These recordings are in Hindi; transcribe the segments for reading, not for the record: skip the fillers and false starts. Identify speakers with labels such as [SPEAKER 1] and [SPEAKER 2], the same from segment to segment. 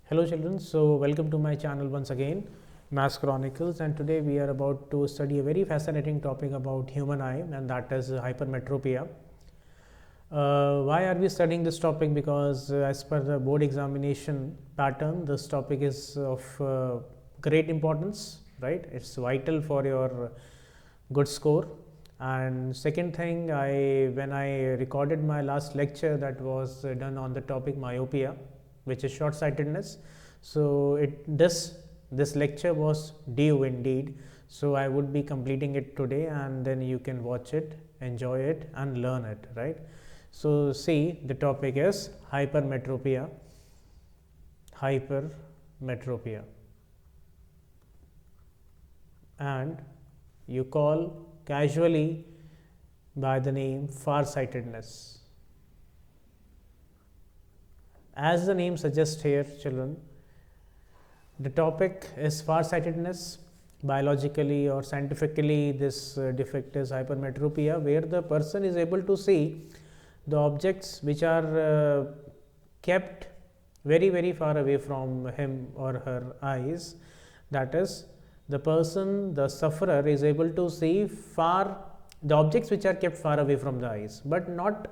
[SPEAKER 1] Hello children, so welcome to my channel once again, Maths Chronicles, and today we are about to study a very fascinating topic about human eye, and that is hypermetropia. Why are we studying this topic? Because as per the board examination pattern, this topic is of great importance, right? It's vital for your good score. And second thing, when I recorded my last lecture that was done on the topic myopia, which is short sightedness, so this lecture was due indeed, so I would be completing it today, and then you can watch it, enjoy it, and learn it, right? So see, the topic is hypermetropia. Hypermetropia, and you call casually by the name farsightedness. As the name suggests here, children, the topic is farsightedness. Biologically or scientifically, this defect is hypermetropia, where the person is able to see the objects which are kept very, very far away from him or her eyes. That is, the person, the sufferer, is able to see the objects which are kept far away from the eyes, but not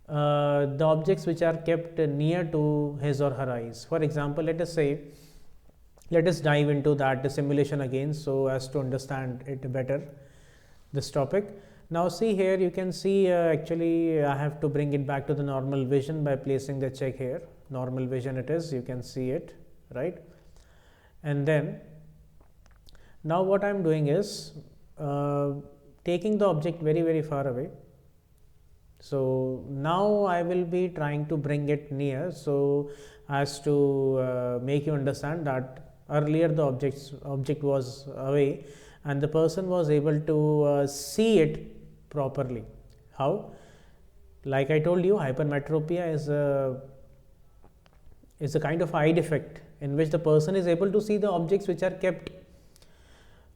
[SPEAKER 1] the objects which are kept near to his or her eyes. For example, let us dive into that simulation again, so as to understand it better, this topic. Now see here, you can see actually I have to bring it back to the normal vision by placing the check here. Normal vision it is, you can see it, right? And then now what I am doing is taking the object very, very far away. So now I will be trying to bring it near, so as to make you understand that earlier the object was away and the person was able to see it properly. How? Like I told you, hypermetropia is a kind of eye defect in which the person is able to see the objects which are kept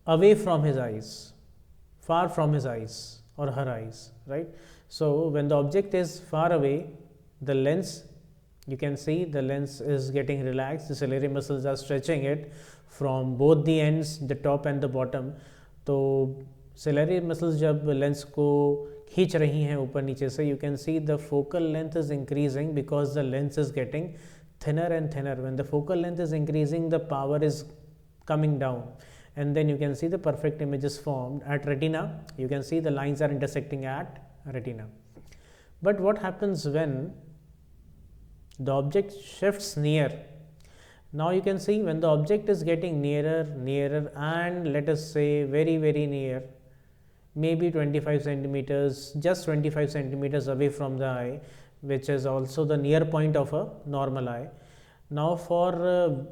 [SPEAKER 1] away from his eyes, far from his eyes or her eyes, right? So when the object is far away, the lens, you can see the lens is getting relaxed, the ciliary muscles are stretching it from both the ends, the top and the bottom. तो ciliary muscles जब lens को खींच रही हैं ऊपर नीचे से, you can see the focal length is increasing because the lens is getting thinner and thinner. When the focal length is increasing, the power is coming down, and then you can see the perfect image is formed at retina. You can see the lines are intersecting at retina. But what happens when the object shifts near? Now you can see when the object is getting nearer, and let us say very, very near, maybe 25 centimeters, just 25 centimeters away from the eye, which is also the near point of a normal eye. Now for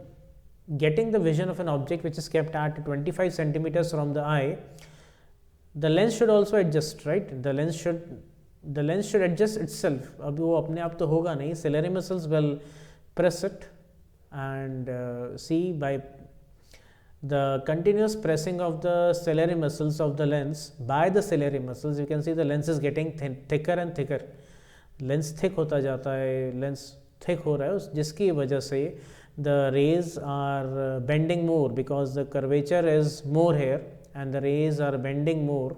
[SPEAKER 1] getting the vision of an object which is kept at 25 centimeters from the eye, the lens should also adjust, right? The lens should adjust itself. अब वो अपने आप तो होगा नहीं. Ciliary muscles will press it, and see, by the continuous pressing of the ciliary muscles of the lens by the ciliary muscles, you can see the lens is getting thicker and thicker. Lens thick होता जाता है, lens thick हो रहा है, जिसकी वजह से the rays are bending more because the curvature is more here and the rays are bending more.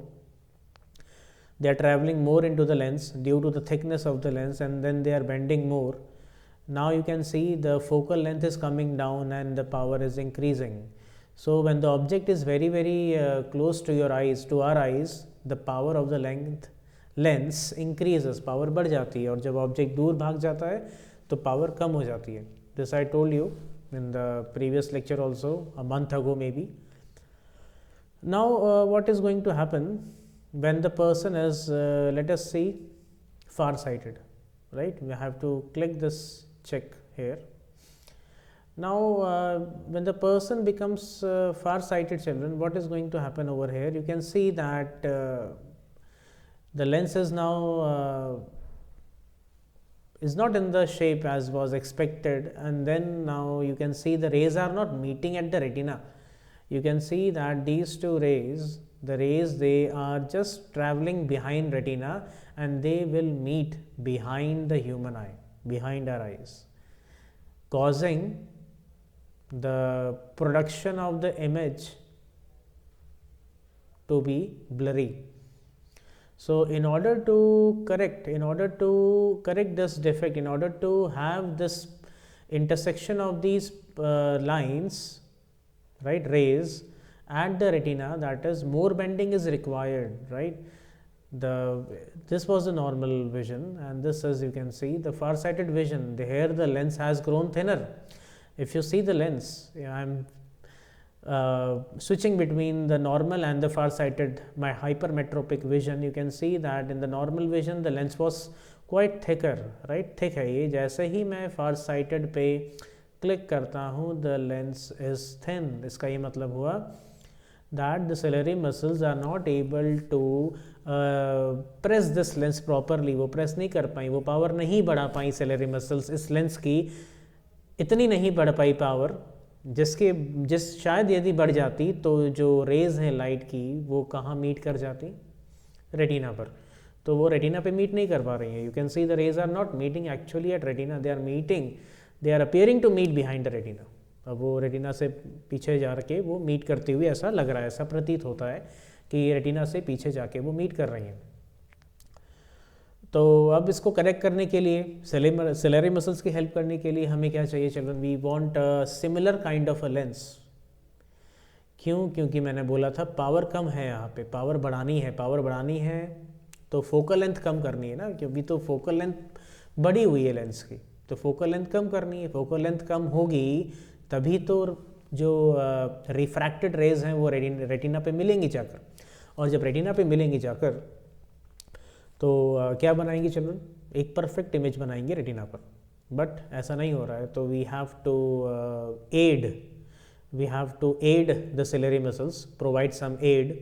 [SPEAKER 1] They are traveling more into the lens due to the thickness of the lens, and then they are bending more. Now you can see the focal length is coming down and the power is increasing. So when the object is very, very close to your eyes, to our eyes, the power of the lens increases, power बढ़ जाती है, और जब ऑब्जेक्ट दूर भाग जाता है तो पावर कम हो जाती है. This I told you in the previous lecture also, a month ago maybe. Now what is going to happen when the person is, let us see, far-sighted, right? We have to click this check here. Now when the person becomes far-sighted, children, what is going to happen over here? You can see that the lens is now is not in the shape as was expected, and then now you can see the rays are not meeting at the retina. You can see that these two rays, they are just traveling behind retina, and they will meet behind the human eye, behind our eyes, causing the production of the image to be blurry. So in order to correct this defect, in order to have this intersection of these lines, right, rays at the retina, that is, more bending is required, right? This was the normal vision, and this, as you can see, the far-sighted vision. Here the lens has grown thinner. If you see the lens, I'm switching between the normal and the far-sighted, my hypermetropic vision. You can see that in the normal vision the lens was quite thicker, right? Thick है ये. जैसे ही मैं far-sighted पे क्लिक करता हूँ, the lens is thin. इसका ये मतलब हुआ that the ciliary muscles are not able to press this lens properly. वो press नहीं कर पाई, वो power नहीं बढ़ा पाई ciliary muscles इस lens की, इतनी नहीं बढ़ पाई पावर जिस शायद यदि बढ़ जाती तो जो रेज हैं लाइट की वो कहाँ मीट कर जाती, रेटिना पर. तो वो रेटिना पे मीट नहीं कर पा रही हैं. You can see the rays are not meeting actually at retina, they are appearing to meet behind the retina. अब वो रेटिना से पीछे जा के वो मीट करती हुई ऐसा लग रहा है, ऐसा प्रतीत होता है कि रेटिना से पीछे जाके वो मीट कर रही हैं. तो अब इसको करेक्ट करने के लिए, सिलेरी मसल्स की हेल्प करने के लिए हमें क्या चाहिए children? We want a similar kind of a lens. क्यों? क्योंकि मैंने बोला था पावर कम है यहाँ पे, पावर बढ़ानी है तो फोकल लेंथ कम करनी है ना, क्योंकि तो फोकल लेंथ बढ़ी हुई है लेंस की, तो फोकल लेंथ कम करनी है. फोकल लेंथ कम होगी तभी तो जो रिफ्रैक्टेड रेज हैं वो रेटिना पे मिलेंगी जाकर, और जब रेटिना पे मिलेंगी जाकर तो क्या बनाएंगे चिल्ड्रन? एक परफेक्ट इमेज बनाएंगे रेटिना पर. बट ऐसा नहीं हो रहा है, तो we have to add the ciliary muscles, provide some aid,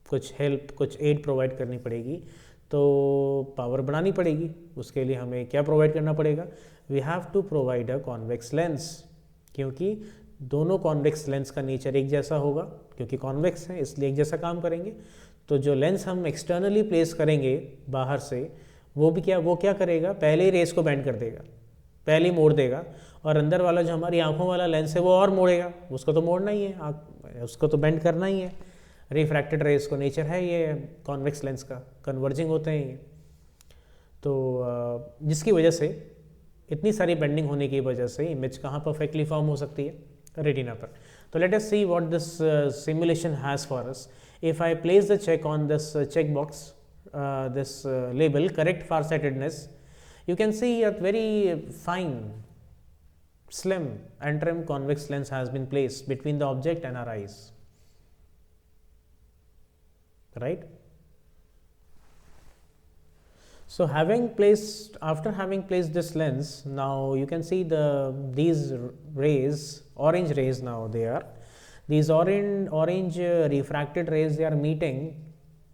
[SPEAKER 1] कुछ हेल्प, कुछ एड प्रोवाइड करनी पड़ेगी. तो पावर बढ़ानी पड़ेगी. उसके लिए हमें क्या प्रोवाइड करना पड़ेगा? We have to provide a convex lens, क्योंकि दोनों कॉन्वेक्स लेंस का नेचर एक जैसा होगा, क्योंकि कॉन्वेक्स है इसलिए एक जैसा काम करेंगे. तो जो लेंस हम एक्सटर्नली प्लेस करेंगे बाहर से, वो क्या करेगा? पहले ही रेस को बेंड कर देगा, पहले ही मोड़ देगा, और अंदर वाला जो हमारी आंखों वाला लेंस है वो और मोड़ेगा. उसको तो मोड़ना ही है, उसको तो बेंड करना ही है. रिफ्रैक्टेड रेस को नेचर है ये कॉन्वेक्स लेंस का, कन्वर्जिंग होते हैं ये. तो जिसकी वजह से, इतनी सारी बेंडिंग होने की वजह से इमेज कहाँ परफेक्टली फॉर्म हो सकती है? रेटिना पर. तो let us see what this simulation has for us. If I place the check on this check box, this label correct farsightedness, you can see a very fine, slim and trim convex lens has been placed between the object and our eyes, right? So after having placed this lens, now you can see these rays, orange rays, now they are. These orange refracted rays, they are meeting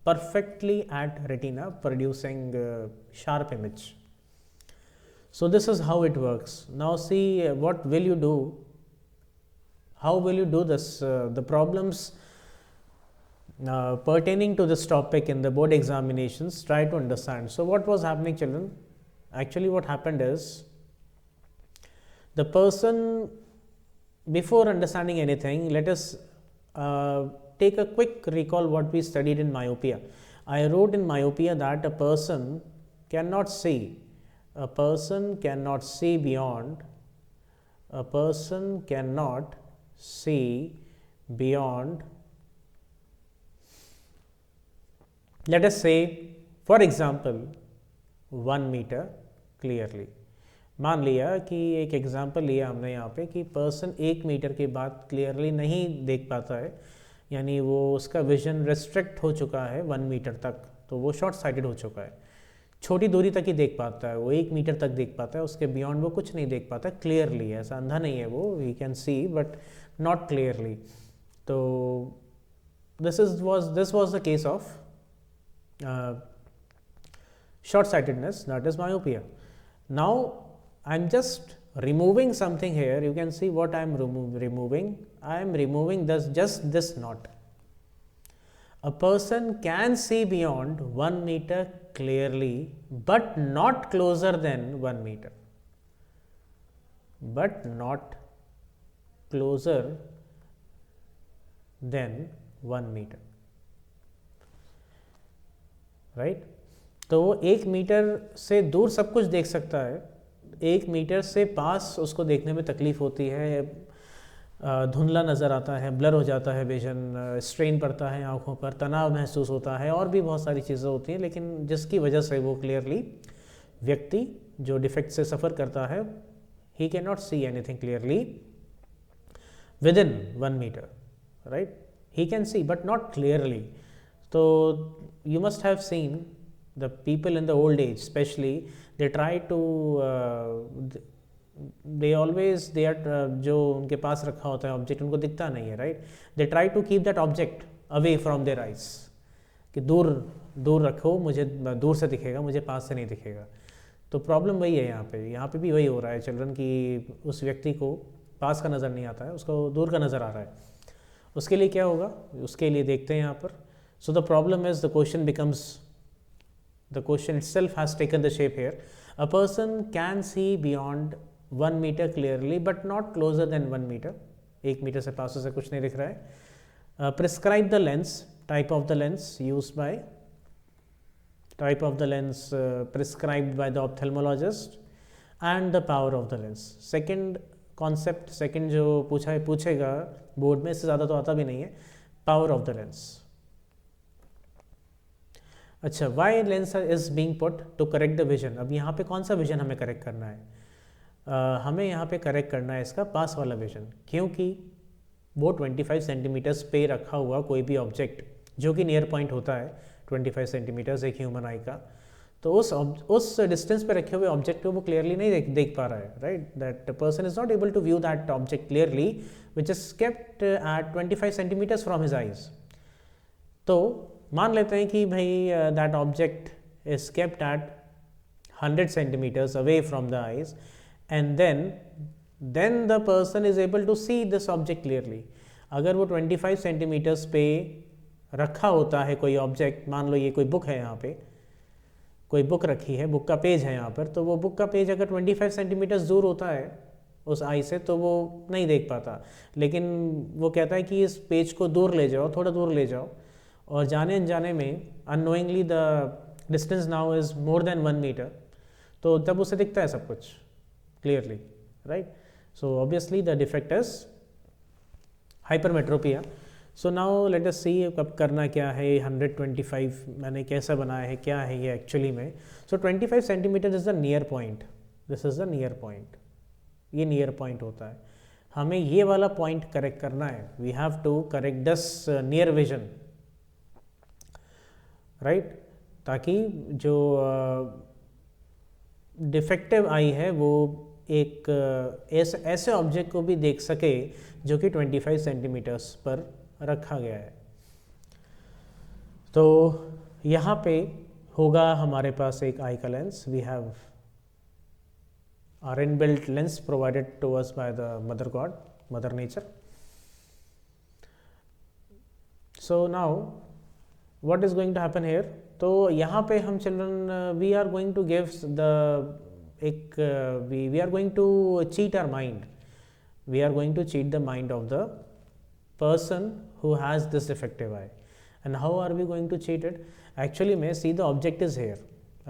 [SPEAKER 1] perfectly at retina, producing sharp image. So this is how it works. Now see, what will you do? How will you do this? The problems pertaining to this topic in the board examinations, try to understand. So what was happening, children? Actually what happened is, the person, before understanding anything, let us take a quick recall what we studied in myopia. I wrote in myopia that a person cannot see beyond, let us say, for example, 1 meter clearly. मान लिया कि एक एग्जांपल लिया हमने यहाँ पे कि पर्सन 1 मीटर के बाद क्लियरली नहीं देख पाता है, यानी वो उसका विजन रेस्ट्रिक्ट हो चुका है 1 मीटर तक, तो वो शॉर्ट साइटेड हो चुका है. छोटी दूरी तक ही देख पाता है, वो 1 मीटर तक देख पाता है, उसके बियॉन्ड वो कुछ नहीं देख पाता क्लियरली. ऐसा अंधा नहीं है वो, we can see but not clearly. तो this was the case of short sightedness, that is myopia. Now I am just removing something here. You can see what I am removing. I am removing just this knot. A person can see beyond 1 meter clearly, but not closer than 1 meter. But not closer than 1 meter, right. तो वो 1 मीटर से दूर सब कुछ देख सकता है, 1 मीटर से पास उसको देखने में तकलीफ़ होती है, धुंधला नज़र आता है, ब्लर हो जाता है विजन, स्ट्रेन पड़ता है आँखों पर, तनाव महसूस होता है, और भी बहुत सारी चीज़ें होती हैं, लेकिन जिसकी वजह से वो क्लियरली व्यक्ति जो डिफेक्ट से सफ़र करता है, he can not see anything clearly within 1 metre, right. He can see but not clearly. तो you must have seen the people in the old age especially, they try to they always they are जो उनके पास रखा होता है ऑब्जेक्ट उनको दिखता नहीं है, right. They try to keep that object away from their eyes, कि दूर दूर रखो, मुझे दूर से दिखेगा, मुझे पास से नहीं दिखेगा। तो प्रॉब्लम वही है यहाँ पे भी वही हो रहा है चिल्ड्रन की, उस व्यक्ति को पास का नज़र नहीं आता है, उसको दूर का नज़र आ रहा है। उसके लिए क्या होगा, उसके लिए देखते हैं यहाँ पर। So the problem is the question itself has taken the shape here. A person can see beyond 1 meter clearly but not closer than 1 meter. 1 metre से पास से कुछ नहीं दिख रहा है। Prescribe the lens, type of the lens used by, prescribed by the ophthalmologist, and the power of the lens. Second concept, second जो पूछेगा बोर्ड में, इससे ज़्यादा तो आता भी नहीं है, power of the lens. अच्छा, why lens is being put to correct the vision. अब यहाँ पे कौन सा विजन हमें करेक्ट करना है? हमें यहाँ पे करेक्ट करना है इसका पास वाला विजन, क्योंकि वो 25 सेंटीमीटर्स पे रखा हुआ कोई भी ऑब्जेक्ट जो कि नियर पॉइंट होता है 25 सेंटीमीटर्स एक ह्यूमन आई का, तो उस डिस्टेंस पे रखे हुए ऑब्जेक्ट को वो क्लियरली नहीं देख पा रहा है, right. That person is not able to view that object clearly which is kept at 25 centimetres from his eyes. तो मान लेते हैं कि भाई that object is kept at 100 centimetres away from the eyes, and then the person is able to see this object clearly. अगर वो 25 सेंटीमीटर्स पे रखा होता है कोई ऑब्जेक्ट, मान लो ये कोई बुक है, यहाँ पे कोई बुक रखी है, बुक का पेज है यहाँ पर, तो वो बुक का पेज अगर 25 सेंटीमीटर्स दूर होता है उस आई से तो वो नहीं देख पाता, लेकिन वो कहता है कि इस पेज को दूर ले जाओ, थोड़ा दूर ले जाओ, और जाने अनजाने में unknowingly the distance now is more than 1 metre, तो तब उसे दिखता है सब कुछ clearly, right. So obviously the defect is hypermetropia. So now let us see अब करना क्या है। 125 मैंने कैसा बनाया है, क्या है ये एक्चुअली में। So 25 centimetre is the near point, this is the near point, ये नियर पॉइंट होता है। हमें ये वाला पॉइंट करेक्ट करना है, we have to correct this near vision, right, ताकि जो डिफेक्टिव आई है वो एक ऐसे ऑब्जेक्ट को भी देख सके जो कि 25 सेंटीमीटर्स पर रखा गया है। तो यहाँ पे होगा हमारे पास एक आई का lens, we have our inbuilt lens provided to us by the mother god, mother nature. So now what is going to happen here? तो यहाँ पे हम children we are going to give the एक we are going to cheat our mind, we are going to cheat the mind of the person who has this defective eye. And how are we going to cheat it? Actually may see the object is here,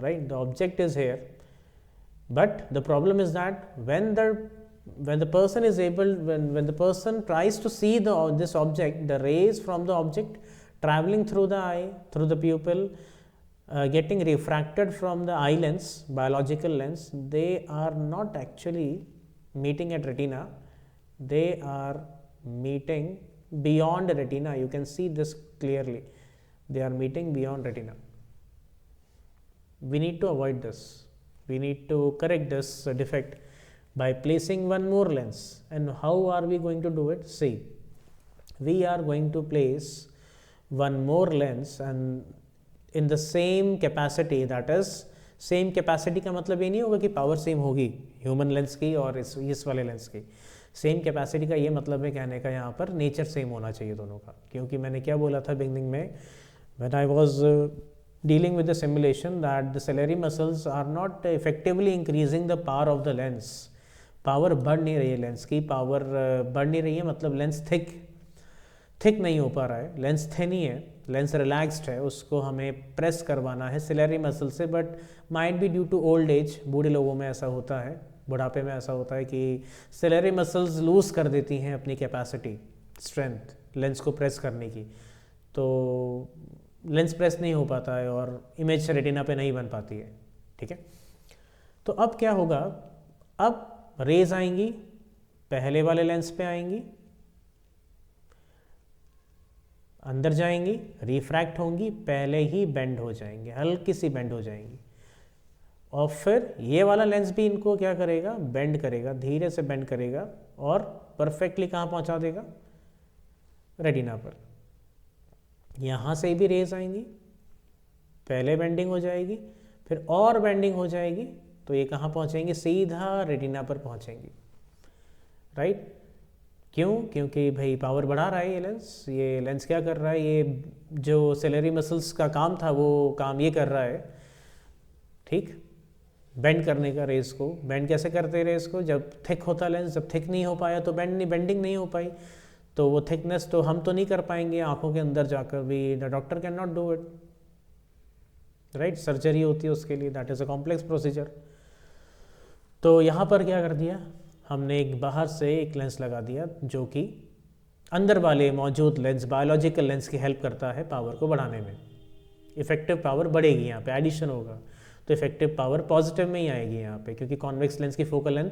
[SPEAKER 1] right, the object is here, but the problem is that when the person is able, when the person tries to see this object, the rays from the object traveling through the eye, through the pupil, getting refracted from the eye lens, biological lens, they are not actually meeting at retina, they are meeting beyond retina. You can see this clearly, they are meeting beyond retina. We need to avoid this, we need to correct this defect by placing one more lens. And how are we going to do it? See, we are going to place one more lens and in the same capacity, that is same capacity का मतलब ये नहीं होगा कि पावर सेम होगी ह्यूमन लेंस की और इस वाले लेंस की। सेम कैपेसिटी का ये मतलब है कहने का यहाँ पर नेचर सेम होना चाहिए दोनों का, क्योंकि मैंने क्या बोला था बिगनिंग में, when I was dealing with the simulation, that the ciliary muscles are not effectively increasing the power of the lens. Power बढ़ नहीं रही है लेंस की, पावर बढ़ नहीं रही है, मतलब लेंस थिक नहीं हो पा रहा है, लेंस थिन ही है, लेंस रिलैक्स्ड है, उसको हमें प्रेस करवाना है सिलेरी मसल से, but might be due to old age, बूढ़े लोगों में ऐसा होता है, बुढ़ापे में ऐसा होता है कि सिलेरी मसल्स लूज़ कर देती हैं अपनी कैपेसिटी, स्ट्रेंथ लेंस को प्रेस करने की, तो लेंस प्रेस नहीं हो पाता है और इमेज रेटिना पे नहीं बन पाती है, ठीक है। तो अब क्या होगा, अब रेज आएंगी, पहले वाले लेंस पे आएंगी, अंदर जाएंगी, रिफ्रैक्ट होंगी, पहले ही बेंड हो जाएंगे, हल्की सी बेंड हो जाएंगी, और फिर ये वाला लेंस भी इनको क्या करेगा, बेंड करेगा, धीरे से बेंड करेगा और परफेक्टली कहाँ पहुँचा देगा, रेटिना पर। यहाँ से भी रेज आएंगी, पहले बेंडिंग हो जाएगी, फिर और बेंडिंग हो जाएगी, तो ये कहाँ पहुँचेंगे, सीधा रेटिना पर पहुँचेंगी, राइट। क्यों, क्योंकि भाई पावर बढ़ा रहा है ये लेंस क्या कर रहा है, ये जो सिलेरी मसल्स का काम था वो काम ये कर रहा है, ठीक, बेंड करने का रेस को। बेंड कैसे करते हैं रेस को, जब थिक होता लेंस, जब थिक नहीं हो पाया तो बेंडिंग नहीं हो पाई, तो वो थिकनेस तो हम तो नहीं कर पाएंगे आंखों के अंदर जाकर भी, the doctor can not do it, right, surgery होती है उसके लिए, that is a complex procedure. तो यहाँ पर क्या कर दिया हमने, एक बाहर से एक लेंस लगा दिया जो कि अंदर वाले मौजूद लेंस, बायोलॉजिकल लेंस की हेल्प करता है पावर को बढ़ाने में, इफेक्टिव पावर बढ़ेगी, यहाँ पे एडिशन होगा, तो इफेक्टिव पावर पॉजिटिव में ही आएगी यहाँ पे, क्योंकि कॉन्वेक्स लेंस की फोकल लेंथ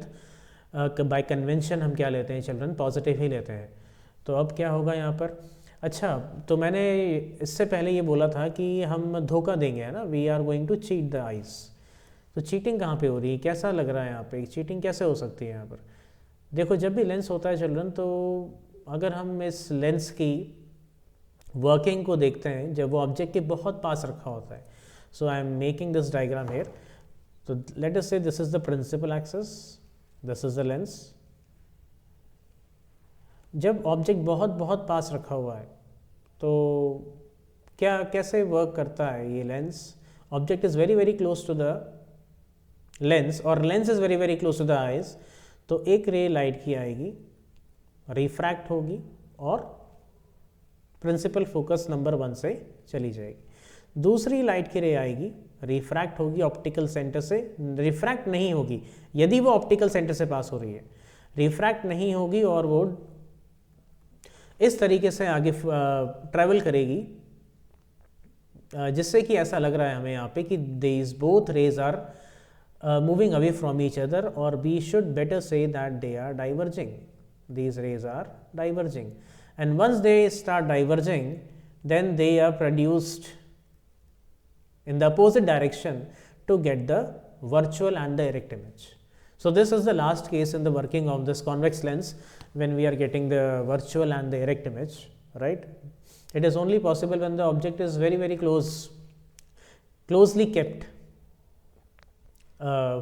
[SPEAKER 1] बाय कन्वेंशन हम क्या लेते हैं चिल्ड्रन, पॉजिटिव ही लेते हैं। तो अब क्या होगा यहाँ पर, अच्छा तो मैंने इससे पहले ये बोला था कि हम धोखा देंगे, है ना, we are going to cheat the eyes. तो चीटिंग कहाँ पे हो रही है, कैसा लग रहा है यहाँ पे, चीटिंग कैसे हो सकती है यहाँ पर। देखो जब भी लेंस होता है चिल्ड्रन, तो अगर हम इस लेंस की वर्किंग को देखते हैं, जब वो ऑब्जेक्ट के बहुत पास रखा होता है, so I am making this diagram here, तो let us say this is the principal axis, this is the lens. जब ऑब्जेक्ट बहुत पास रखा हुआ है तो क्या कैसे वर्क करता है ये lens, object is very close to the lens और lens is very close to the eyes, तो एक रे लाइट की आएगी, रिफ्रैक्ट होगी और प्रिंसिपल फोकस नंबर 1 से चली जाएगी। दूसरी लाइट की रे आएगी, रिफ्रैक्ट होगी ऑप्टिकल सेंटर से, रिफ्रैक्ट नहीं होगी यदि वो ऑप्टिकल सेंटर से पास हो रही है, रिफ्रैक्ट नहीं होगी और वो इस तरीके से आगे ट्रैवल करेगी, जिससे कि ऐसा लग रहा है हमें यहाँ पे कि these both rays are moving away from each other, or we should better say that they are diverging. These rays are diverging, and once they start diverging, then they are produced in the opposite direction to get the virtual and the erect image. So this is the last case in the working of this convex lens when we are getting the virtual and the erect image, right? It is only possible when the object is very closely kept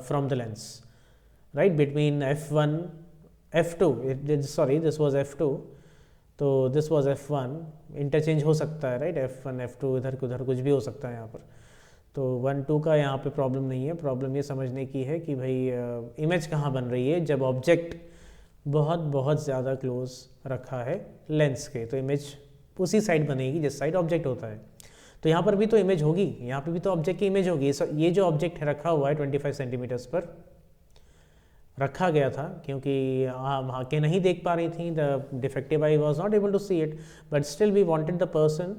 [SPEAKER 1] from the lens, right, between f1 f2, sorry this was f2, तो this was f1, इंटरचेंज हो सकता है, राइट, f1 f2 इधर उधर कुछ भी हो सकता है यहाँ पर, तो 1 2 का यहाँ पे प्रॉब्लम नहीं है, प्रॉब्लम ये समझने की है कि भाई इमेज कहाँ बन रही है, जब ऑब्जेक्ट बहुत ज़्यादा क्लोज रखा है लेंस के, तो इमेज उसी साइड बनेगी जिस साइड ऑब्जेक्ट होता है। तो यहाँ पर भी तो इमेज होगी, यहाँ पे भी तो ऑब्जेक्ट की इमेज होगी। ये जो ऑब्जेक्ट रखा हुआ है 25 सेंटीमीटर्स पर रखा गया था, क्योंकि हम आँखें नहीं देख पा रही थी, the defective eye was not able to see it, but still we wanted the person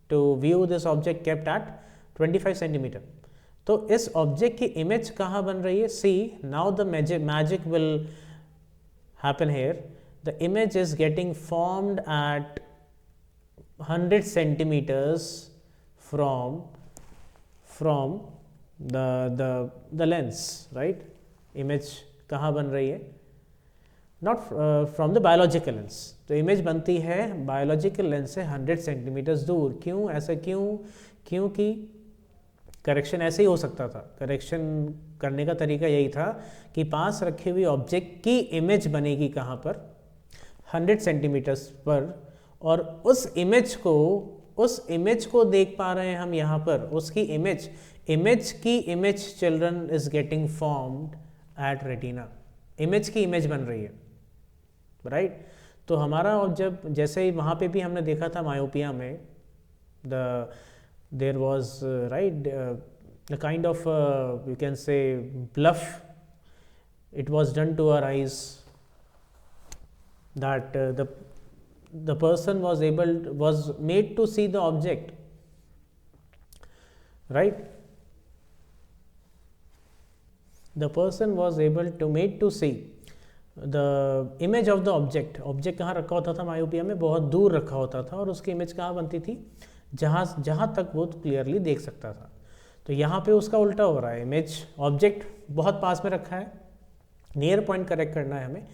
[SPEAKER 1] to view this object kept at 25 centimetre. तो इस ऑब्जेक्ट की इमेज कहाँ बन रही है, see now the magic will happen here, the image is getting formed at 100 centimeters from the lens, right? Image कहाँ बन रही है, not from the biological lens, तो इमेज बनती है बायोलॉजिकल लेंस से 100 सेंटीमीटर्स दूर। क्यों ऐसा, क्योंकि करेक्शन ऐसे ही हो सकता था, करेक्शन करने का तरीका यही था कि पास रखी हुई ऑब्जेक्ट की इमेज बनेगी कहाँ पर, 100 सेंटीमीटर्स पर, और उस इमेज को देख पा रहे हैं हम यहाँ पर, उसकी image children is getting formed at retina, image की इमेज बन रही है, राइट। तो हमारा और जब जैसे ही वहाँ पे भी हमने देखा था मायोपिया में, there was right a kind of you can say bluff it was done to our eyes, that the person was made to see the object, right. The person was made to see the image of the object. Object कहाँ रखा होता था मायोपिया में? बहुत दूर रखा होता था, और उसकी इमेज कहाँ बनती थी? जहाँ तक वो क्लियरली देख सकता था। तो यहाँ पे उसका उल्टा हो रहा है, इमेज ऑब्जेक्ट बहुत पास में रखा है, नियर पॉइंट करेक्ट करना है हमें,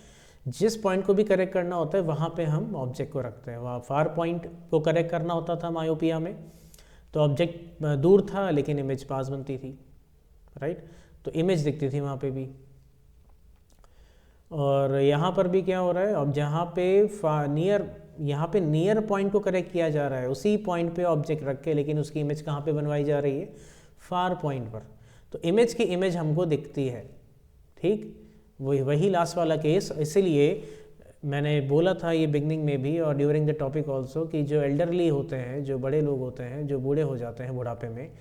[SPEAKER 1] जिस पॉइंट को भी करेक्ट करना होता है वहाँ पे हम ऑब्जेक्ट को रखते हैं। वहाँ फार पॉइंट को करेक्ट करना होता था मायोपिया में, तो ऑब्जेक्ट दूर था लेकिन इमेज पास बनती थी, राइट। तो इमेज दिखती थी वहाँ पे भी। और यहाँ पर भी क्या हो रहा है, अब जहाँ पे यहाँ पे नियर पॉइंट को करेक्ट किया जा रहा है, उसी पॉइंट पे ऑब्जेक्ट रख के, लेकिन उसकी इमेज कहाँ पे बनवाई जा रही है? फार पॉइंट पर। तो इमेज की इमेज हमको दिखती है, ठीक। वही लास्ट वाला केस। इसीलिए मैंने बोला था ये बिगनिंग में भी और ड्यूरिंग द टॉपिक ऑल्सो, कि जो एल्डरली होते हैं, जो बड़े लोग होते हैं, जो बूढ़े हो जाते हैं बुढ़ापे में,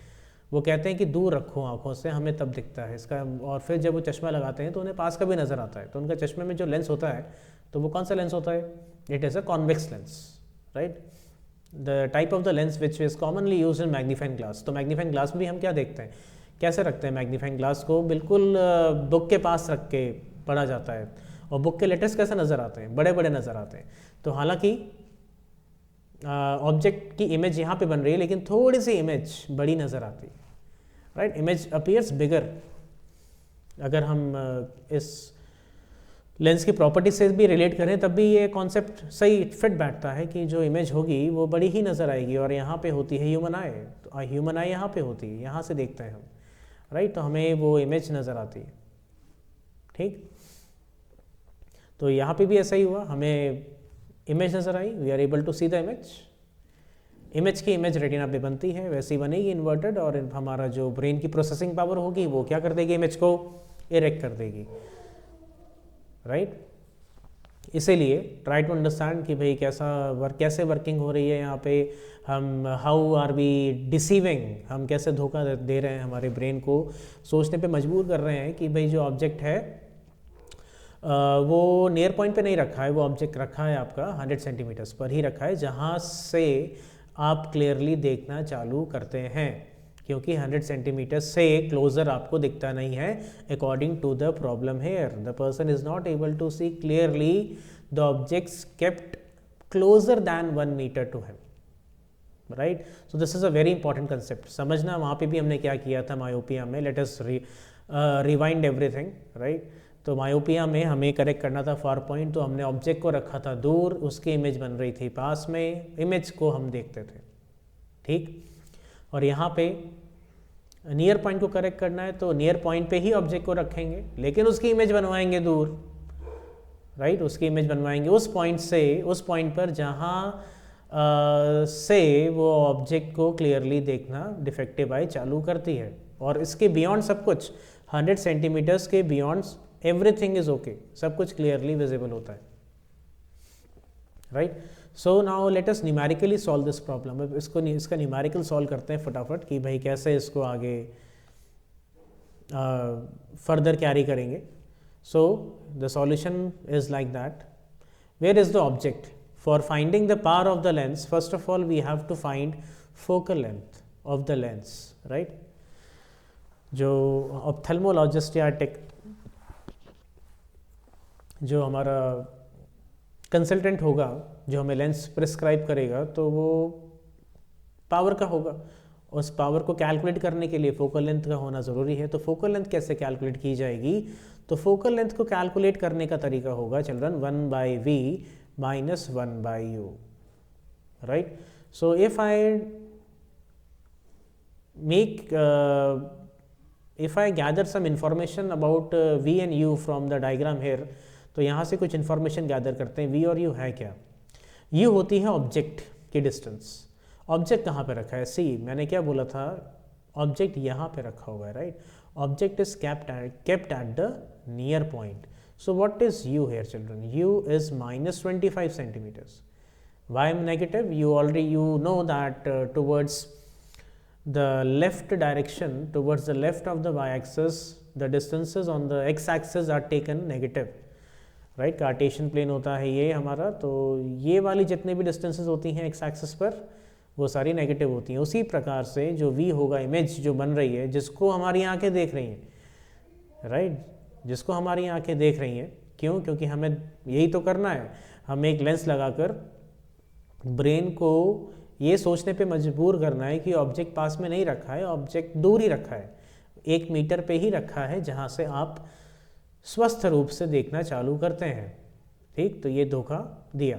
[SPEAKER 1] वो कहते हैं कि दूर रखो आँखों से, हमें तब दिखता है इसका। और फिर जब वो चश्मा लगाते हैं तो उन्हें पास का भी नज़र आता है। तो उनका चश्मे में जो लेंस होता है, तो वो कौन सा लेंस होता है? It is a convex lens, right. The type of the lens which is commonly use in magnifying glass. तो मैग्नीफाइंग ग्लास में भी हम क्या देखते हैं, कैसे रखते हैं? मैग्नीफाइंग ग्लास को बिल्कुल बुक के पास रख के पढ़ा जाता है, और बुक के लेटर्स कैसे नज़र आते हैं? बड़े बड़े नज़र आते हैं। तो हालांकि ऑब्जेक्ट की इमेज यहाँ पे बन रही है, लेकिन थोड़ी सी इमेज बड़ी नज़र आती है, राइट। इमेज अपीयर्स बिगर। अगर हम इस लेंस की प्रॉपर्टी से भी रिलेट करें तब भी ये कॉन्सेप्ट सही फिट बैठता है कि जो इमेज होगी वो बड़ी ही नज़र आएगी। और यहाँ पे होती है ह्यूमन आई, तो ह्यूमन आई यहाँ पे होती है, यहाँ से देखते हैं हम, राइट। तो हमें वो इमेज नज़र आती है, ठीक। तो यहाँ पे भी ऐसा ही हुआ, हमें इमेज नज़र आई, we are able to see the image. Image की इमेज रेटिना पे बनती है, वैसे ही बनेगी इन्वर्टेड, और हमारा जो ब्रेन की प्रोसेसिंग पावर होगी वो क्या कर देगी? इमेज को इरेक्ट कर देगी, राइट। इसीलिए ट्राई टू अंडरस्टैंड कि भाई कैसे वर्किंग हो रही है यहाँ पे, हम हाउ आर वी डिसीविंग, हम कैसे धोखा दे रहे हैं हमारे ब्रेन को, सोचने पे मजबूर कर रहे हैं कि भाई जो ऑब्जेक्ट है वो नियर पॉइंट पे नहीं रखा है, वो ऑब्जेक्ट रखा है आपका 100 सेंटीमीटर्स पर ही रखा है, जहाँ से आप क्लियरली देखना चालू करते हैं, क्योंकि 100 सेंटीमीटर से क्लोजर आपको दिखता नहीं है। According to the problem here, the person is not able to see clearly the objects kept closer than 1 metre to him, right. So this is a very important concept समझना। वहाँ पे भी हमने क्या किया था मायोपिया में, let us rewind everything, right. तो मायोपिया में हमें करेक्ट करना था फार पॉइंट, तो हमने ऑब्जेक्ट को रखा था दूर, उसकी इमेज बन रही थी पास में, इमेज को हम देखते थे, ठीक। और यहाँ पे नियर पॉइंट को करेक्ट करना है तो नियर पॉइंट पे ही ऑब्जेक्ट को रखेंगे, लेकिन उसकी इमेज बनवाएंगे दूर, राइट। उसकी इमेज बनवाएंगे उस पॉइंट से, उस पॉइंट पर जहाँ से वो ऑब्जेक्ट को क्लियरली देखना डिफेक्टिव आई चालू करती है। और इसके बियॉन्ड सब कुछ 100 सेंटीमीटर्स के बियॉन्ड एवरीथिंग इज ओके, सब कुछ क्लियरली विजिबल होता है, right. So now let us numerically solve this problem. अब इसका न्यूमेरिकल सॉल्व करते हैं फटाफट कि भाई कैसे इसको आगे फर्दर कैरी करेंगे। So the solution is like that, where is the object? For finding the power of the lens, first of all we have to find focal length of the lens, right. जो ऑप्थेल्मोलॉजिस्ट या जो हमारा कंसल्टेंट होगा, जो हमें लेंस प्रिस्क्राइब करेगा, तो वो पावर का होगा। उस पावर को कैलकुलेट करने के लिए फोकल लेंथ का होना ज़रूरी है। तो फोकल लेंथ कैसे कैलकुलेट की जाएगी? तो फोकल लेंथ को कैलकुलेट करने का तरीका होगा children 1/v minus 1/u, right? So if I gather some information about v and u from the diagram here, तो यहाँ से कुछ इन्फॉर्मेशन गैदर करते हैं। v और u है क्या? u होती है ऑब्जेक्ट की डिस्टेंस। ऑब्जेक्ट कहाँ पे रखा है? सी मैंने क्या बोला था, ऑब्जेक्ट यहाँ पे रखा हुआ है, right. Object is kept at the near point. So what is u here, children? U is minus 25 centimeters. Why negative? You know that towards the left direction, towards the left of the y-axis, the distances on the x-axis are taken negative, right. Cartesian plane होता है ये हमारा, तो ये वाली जितने भी डिस्टेंसेस होती हैं एक्स एक्सिस पर वो सारी नेगेटिव होती हैं. उसी प्रकार से जो v होगा, इमेज जो बन रही है, जिसको हमारी आंखें देख रही हैं, राइट, जिसको हमारी आंखें देख रही हैं. क्यों? क्योंकि हमें यही तो करना है. हमें एक लेंस लगाकर ब्रेन को ये सोचने पे मजबूर करना है कि ऑब्जेक्ट पास में नहीं रखा है, ऑब्जेक्ट दूर ही रखा है, 1 मीटर पे ही रखा है, जहाँ से आप स्वस्थ रूप से देखना चालू करते हैं. ठीक, तो ये धोखा दिया.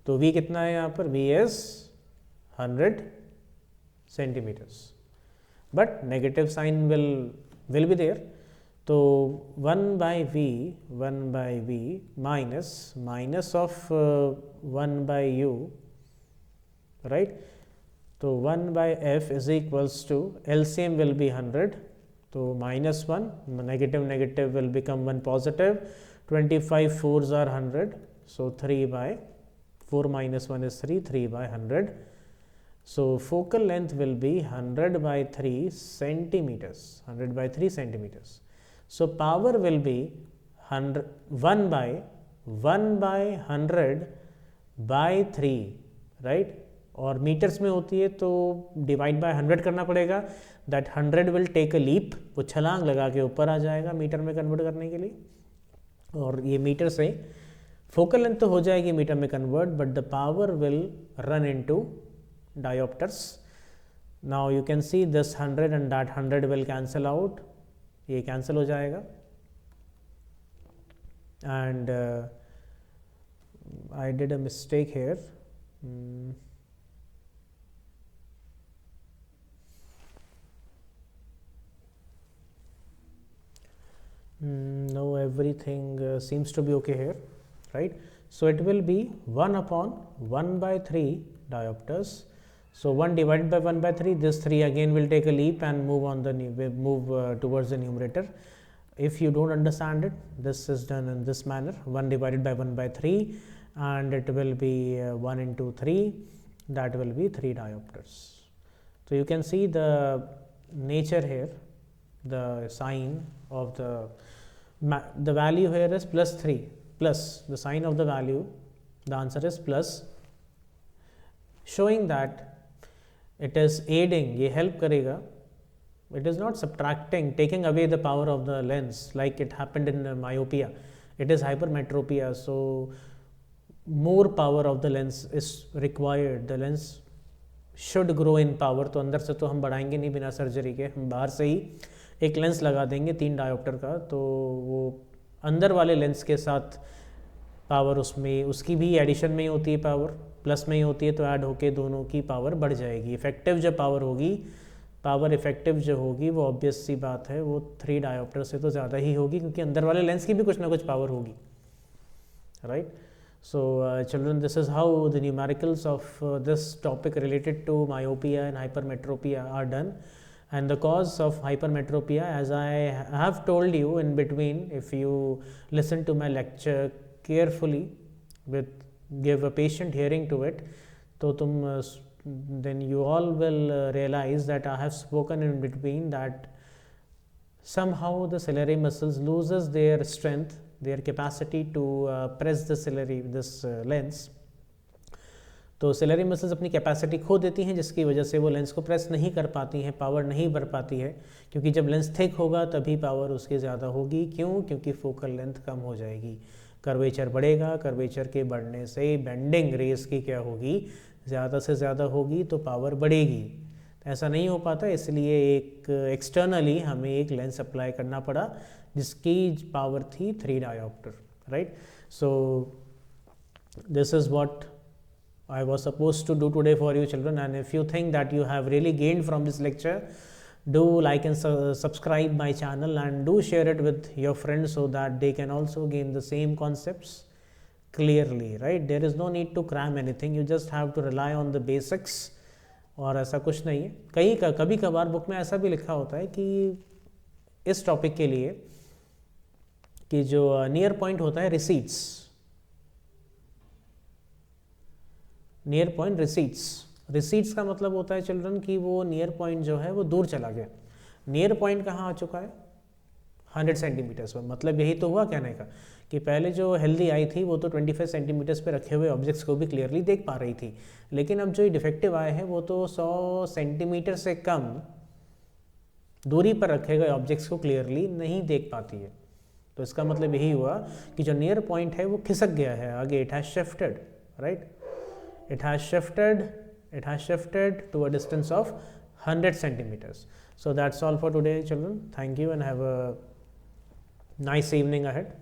[SPEAKER 1] तो v कितना है यहाँ पर? v is 100 centimetres, but negative sign will be there. तो 1/v minus of 1/u, right. तो 1/f is equals to LCM will be 100. तो -1, negative negative will become 1 positive. 25 4s are 100. So 3/4 minus 1 is 3. 3/100. So focal length will be 100/3 centimeters. 100/3 centimeters. So power will be 1/100/3, right? और मीटर्स में होती है तो डिवाइड बाय 100 करना पड़ेगा. That 100 will take a leap, वो छलांग लगा के ऊपर आ जाएगा मीटर में कन्वर्ट करने के लिए. और ये मीटर से फोकल लेंथ तो हो जाएगी मीटर में convert, but the power will run into dioptres. Now you can see this 100 and that 100 will cancel out. ये कैंसिल हो जाएगा. And I did a mistake here. Now everything seems to be okay here, right? So it will be 1/1/3 diopters. So 1 divided by 1/3, this 3 again will take a leap and move on the towards the numerator. If you don't understand it, this is done in this manner. 1 divided by 1/3, and it will be 1 into 3, that will be 3 diopters. So you can see the nature here, the sign of the value here is +3, plus the sign of the value, the answer is plus, showing that it is aiding, ये help करेगा. It is not subtracting, taking away the power of the lens like it happened in myopia. It is hypermetropia, so more power of the lens is required. The lens should grow in power. तो अंदर से तो हम बढ़ाएंगे नहीं बिना सर्जरी के, हम बाहर से ही एक लेंस लगा देंगे 3 डायोप्टर का, तो वो अंदर वाले लेंस के साथ पावर उसमें उसकी भी एडिशन में ही होती है, पावर प्लस में ही होती है, तो ऐड होके दोनों की पावर बढ़ जाएगी. इफेक्टिव जो पावर होगी, पावर इफेक्टिव जो होगी, वो ऑब्वियस सी बात है वो 3 डायोप्टर से तो ज़्यादा ही होगी, क्योंकि अंदर वाले लेंस की भी कुछ ना कुछ पावर होगी, right. So children, this is how the numericals of this topic related to myopia and hypermetropia are done. And the cause of hypermetropia, as I have told you in between, if you listen to my lecture carefully, give a patient hearing to it, तो then you all will realize that I have spoken in between that somehow the ciliary muscles loses their strength, their capacity to press the lens. तो सिलरी मसल्स अपनी कैपेसिटी खो देती हैं, जिसकी वजह से वो लेंस को प्रेस नहीं कर पाती हैं, पावर नहीं बढ़ पाती है, क्योंकि जब लेंस थिक होगा तभी पावर उसकी ज़्यादा होगी. क्यों? क्योंकि फोकल लेंथ कम हो जाएगी, कर्वेचर बढ़ेगा, कर्वेचर के बढ़ने से बेंडिंग रेस की क्या होगी, ज़्यादा से ज़्यादा होगी, तो पावर बढ़ेगी. ऐसा नहीं हो पाता, इसलिए एक एक्सटर्नली हमें एक लेंस अप्लाई करना पड़ा जिसकी पावर थी 3 dioptre, right. So this is what I was supposed to do today for you children, and if you think that you have really gained from this lecture, do like and subscribe my channel, and do share it with your friends so that they can also gain the same concepts clearly, right. There is no need to cram anything, you just have to rely on the basics. और ऐसा कुछ नहीं है. कभी कभार बुक में ऐसा भी लिखा होता है कि इस टॉपिक के लिए कि जो नियर पॉइंट होता है recedes, near point recedes, recedes का मतलब होता है चिल्ड्रन कि वो नियर पॉइंट जो है वो दूर चला गया। नियर पॉइंट कहाँ आ चुका है? 100 सेंटीमीटर्स पर। मतलब यही तो हुआ कहने का कि पहले जो हेल्दी आई थी वो तो 25 सेंटीमीटर्स पे रखे हुए ऑब्जेक्ट्स को भी क्लियरली देख पा रही थी, लेकिन अब जो ये डिफेक्टिव आए हैं वो तो 100 सेंटीमीटर से कम दूरी पर रखे गए ऑब्जेक्ट्स को क्लियरली नहीं देख पाती है। तो इसका मतलब यही हुआ कि जो नियर पॉइंट है वो खिसक गया है आगे, it has shifted, right, it has shifted to a distance of 100 centimeters. So that's all for today children. Thank you and have a nice evening ahead.